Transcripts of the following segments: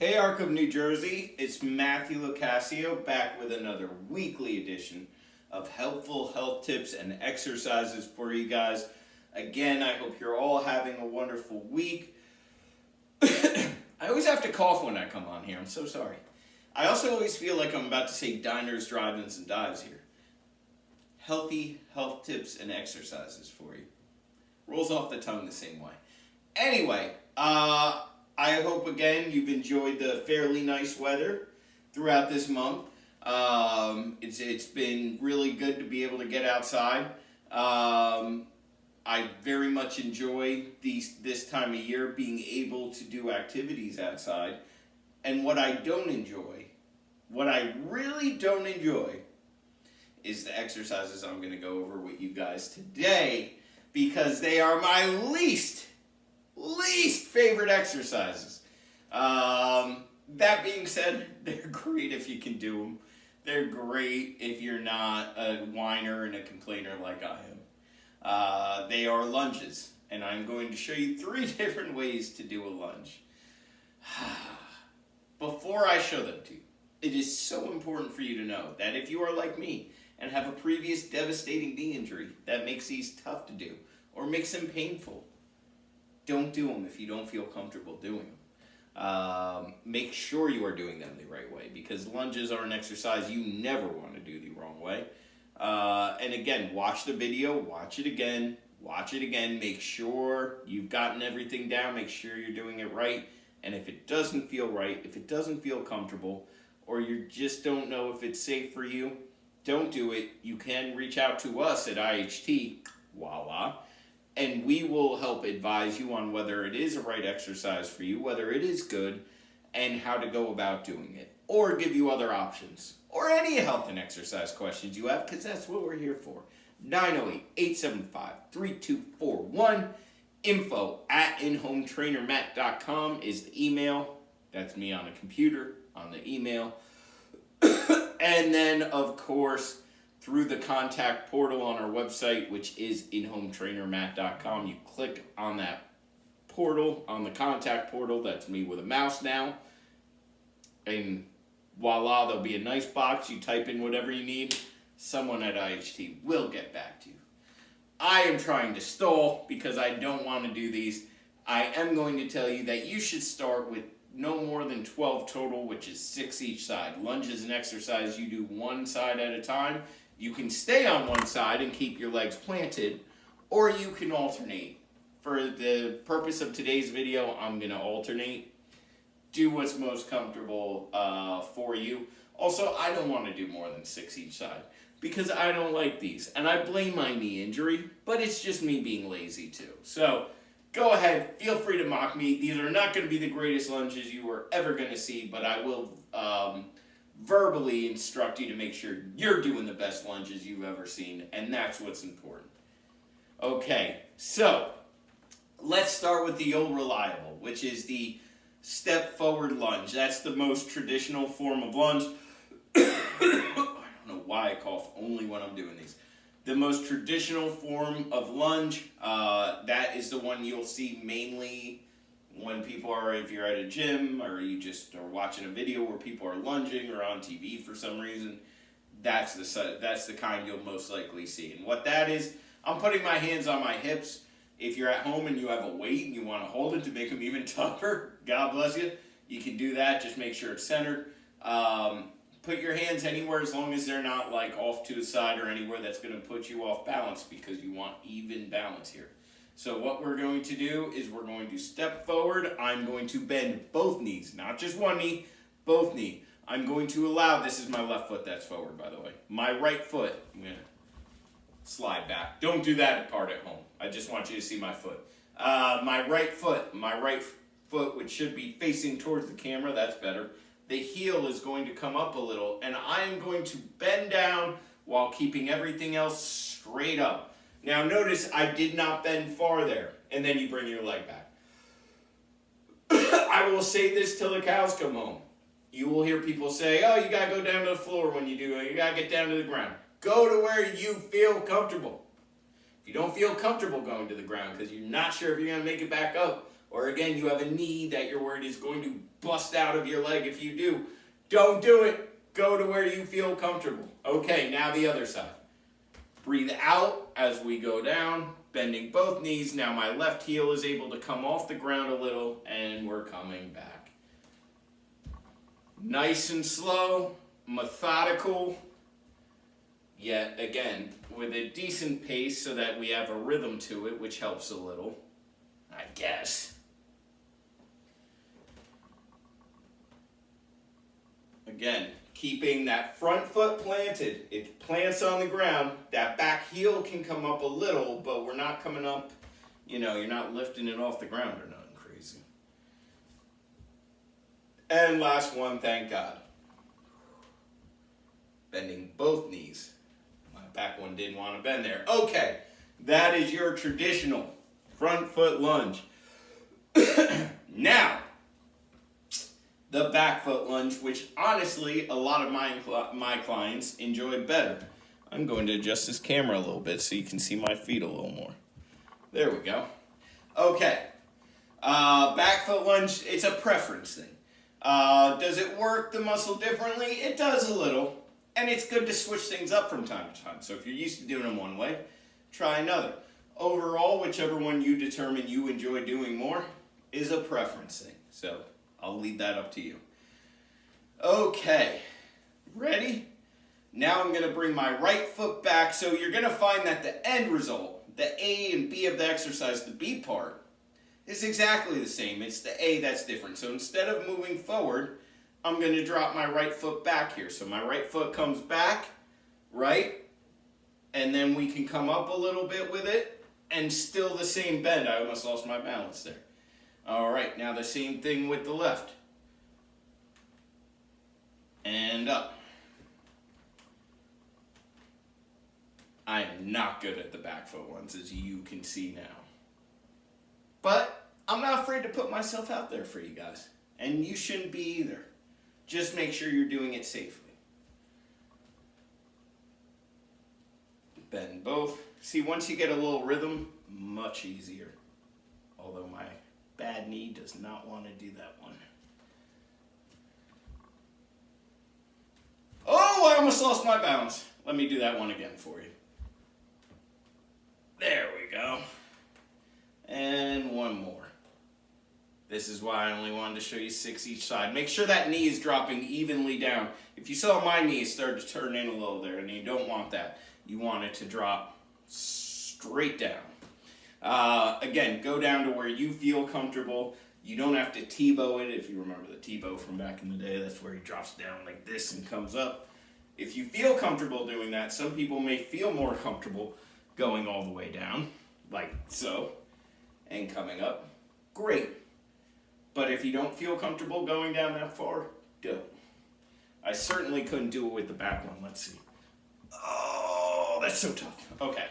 Hey Arc of New Jersey, it's Matthew Locascio back with another weekly edition of helpful health tips and exercises for you guys. Again, I hope you're all having a wonderful week. I always have to cough when I come on here, I'm so sorry. I also always feel like I'm about to say diners, drive-ins, and dives here. Healthy health tips and exercises for you. Rolls off the tongue the same way. Anyway, I hope again you've enjoyed the fairly nice weather throughout this month. It's been really good to be able to get outside. I very much enjoy this time of year being able to do activities outside. And what I really don't enjoy, is the exercises I'm going to go over with you guys today, because they are my least favorite exercises. That being said, they're great if you can do them. They're great if you're not a whiner and a complainer like I am. They are lunges, and I'm going to show you 3 different ways to do a lunge. Before I show them to you, it is so important for you to know that if you are like me and have a previous devastating knee injury that makes these tough to do or makes them painful, don't do them if you don't feel comfortable doing them. Make sure you are doing them the right way, because lunges are an exercise you never want to do the wrong way. And again, watch the video, watch it again, make sure you've gotten everything down, make sure you're doing it right. And if it doesn't feel right, if it doesn't feel comfortable, or you just don't know if it's safe for you, don't do it. You can reach out to us at IHT, voila, and we will help advise you on whether it is a right exercise for you, whether it is good, and how to go about doing it, or give you other options, or any health and exercise questions you have, because that's what we're here for. 908-875-3241. info@inhometrainermatt.com is the email. That's me on a computer, on the email. And then, of course, through the contact portal on our website, which is inhometrainermatt.com. You click on that portal, on the contact portal. That's me with a mouse now. And voila, there'll be a nice box. You type in whatever you need. Someone at IHT will get back to you. I am trying to stall because I don't want to do these. I am going to tell you that you should start with no more than 12 total, which is 6 each side. Lunge is an exercise you do one side at a time. You can stay on one side and keep your legs planted, or you can alternate. For the purpose of today's video, I'm going to alternate. Do what's most comfortable for you. Also, I don't want to do more than 6 each side, because I don't like these. And I blame my knee injury, but it's just me being lazy too. So go ahead, feel free to mock me. These are not going to be the greatest lunges you are ever going to see, but I will verbally instruct you to make sure you're doing the best lunges you've ever seen, and that's what's important. Okay, so let's start with the old reliable, which is the step forward lunge. That's the most traditional form of lunge. I don't know why I cough only when I'm doing these. The most traditional form of lunge, that is the one you'll see mainly when people are, if you're at a gym or you just are watching a video where people are lunging, or on TV for some reason. That's the kind you'll most likely see. And what that is, I'm putting my hands on my hips. If you're at home and you have a weight and you want to hold it to make them even tougher, God bless you, you can do that. Just make sure it's centered. Put your hands anywhere as long as they're not like off to the side or anywhere that's going to put you off balance, because you want even balance here. So what we're going to do is we're going to step forward. I'm going to bend both knees, not just one knee, both knee. I'm going to allow, this is my left foot that's forward, by the way. My right foot, I'm going to slide back. Don't do that part at home. I just want you to see my foot. My right foot, which should be facing towards the camera, that's better. The heel is going to come up a little, and I'm going to bend down while keeping everything else straight up. Now notice I did not bend far there, and then you bring your leg back. I will say this till the cows come home. You will hear people say, oh, you got to go down to the floor when you do it. You got to get down to the ground. Go to where you feel comfortable. If you don't feel comfortable going to the ground because you're not sure if you're going to make it back up, Or again, you have a knee that you're worried is going to bust out of your leg if you do. Don't do it. Go to where you feel comfortable. Okay, now the other side. Breathe out as we go down, bending both knees. Now my left heel is able to come off the ground a little, and we're coming back. Nice and slow, methodical, yet again, with a decent pace so that we have a rhythm to it, which helps a little, I guess. Again, keeping that front foot planted. It plants on the ground. That back heel can come up a little, but we're not coming up, you're not lifting it off the ground or nothing crazy. And last one, thank God. Bending both knees. My back one didn't want to bend there. Okay, that is your traditional front foot lunge. Now, the back foot lunge, which honestly a lot of my clients enjoy better. I'm going to adjust this camera a little bit so you can see my feet a little more. There we go. Okay, back foot lunge, it's a preference thing. Does it work the muscle differently? It does a little, and it's good to switch things up from time to time. So if you're used to doing them one way, try another. Overall, whichever one you determine you enjoy doing more is a preference thing. So I'll leave that up to you. Okay, ready? Now I'm going to bring my right foot back. So you're going to find that the end result, the A and B of the exercise, the B part, is exactly the same. It's the A that's different. So instead of moving forward, I'm going to drop my right foot back here. So my right foot comes back, right? And then we can come up a little bit with it, and still the same bend. I almost lost my balance there. All right, now the same thing with the left. And up. I am not good at the back foot ones, as you can see now. But I'm not afraid to put myself out there for you guys. And you shouldn't be either. Just make sure you're doing it safely. Bend both. See, once you get a little rhythm, much easier. Although my bad knee does not want to do that one. Oh, I almost lost my balance. Let me do that one again for you. There we go. And one more. This is why I only wanted to show you 6 each side. Make sure that knee is dropping evenly down. If you saw my knee start to turn in a little there, and you don't want that. You want it to drop straight down. Again, go down to where you feel comfortable. You don't have to T-bow it. If you remember the T-bow from back in the day, that's where he drops down like this and comes up. If you feel comfortable doing that, some people may feel more comfortable going all the way down, like so, and coming up. Great. But if you don't feel comfortable going down that far, don't. I certainly couldn't do it with the back one. Let's see. Oh, that's so tough. Okay.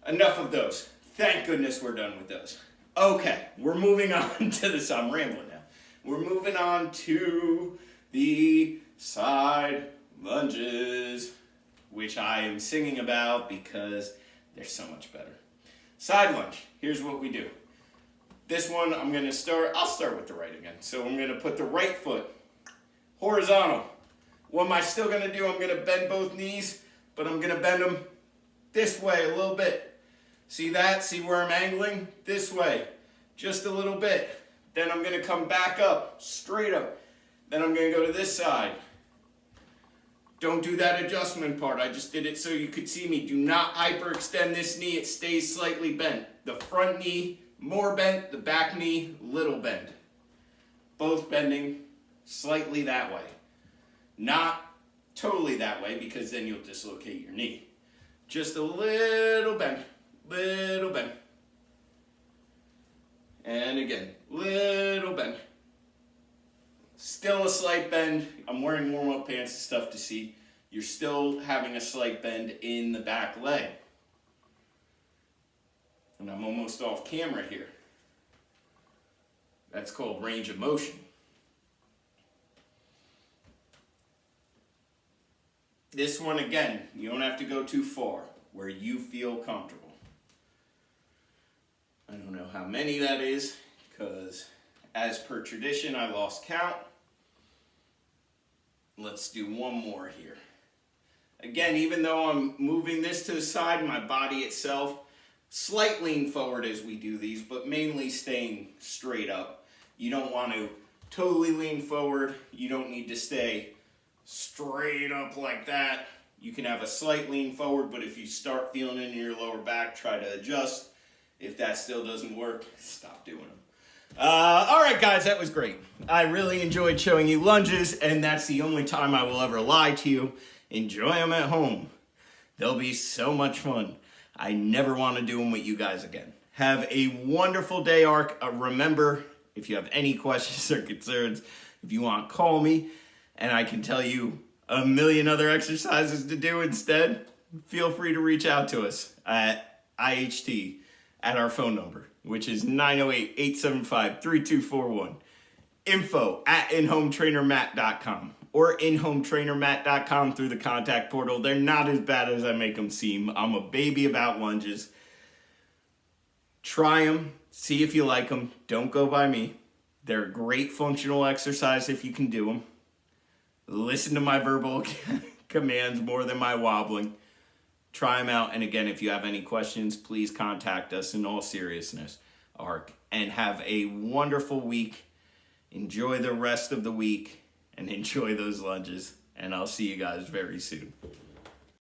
Enough of those. Thank goodness we're done with those. Okay, we're moving on to this. I'm rambling now. We're moving on to the side lunges, which I am singing about because they're so much better. Side lunge. Here's what we do. This one, I'll start with the right again. So I'm going to put the right foot horizontal. What am I still going to do? I'm going to bend both knees, but I'm going to bend them this way a little bit. See that? See where I'm angling? This way. Just a little bit. Then I'm going to come back up, straight up. Then I'm going to go to this side. Don't do that adjustment part. I just did it so you could see me. Do not hyperextend this knee. It stays slightly bent. The front knee, more bent. The back knee, little bend. Both bending slightly that way. Not totally that way, because then you'll dislocate your knee. Just a little bend. Little bend. And again, little bend. Still a slight bend. I'm wearing warm-up pants and stuff to see. You're still having a slight bend in the back leg. And I'm almost off camera here. That's called range of motion. This one, again, you don't have to go too far, where you feel comfortable. I don't know how many that is, because as per tradition, I lost count. Let's do one more here. Again, even though I'm moving this to the side, my body itself, slight lean forward as we do these, but mainly staying straight up. You don't want to totally lean forward. You don't need to stay straight up like that. You can have a slight lean forward, but if you start feeling it in your lower back, try to adjust. If that still doesn't work, stop doing them. All right, guys, that was great. I really enjoyed showing you lunges, and that's the only time I will ever lie to you. Enjoy them at home. They'll be so much fun. I never want to do them with you guys again. Have a wonderful day, ARC. Remember, if you have any questions or concerns, if you want, call me, and I can tell you a million other exercises to do instead. Feel free to reach out to us at IHT at our phone number, which is 908-875-3241. info@inhometrainermatt.com or inhometrainermatt.com through the contact portal. They're not as bad as I make them seem. I'm a baby about lunges. Try them. See if you like them. Don't go by me. They're a great functional exercise if you can do them. Listen to my verbal commands more than my wobbling. Try them out. And again, if you have any questions, please contact us in all seriousness, ARC. And have a wonderful week. Enjoy the rest of the week and enjoy those lunges. And I'll see you guys very soon.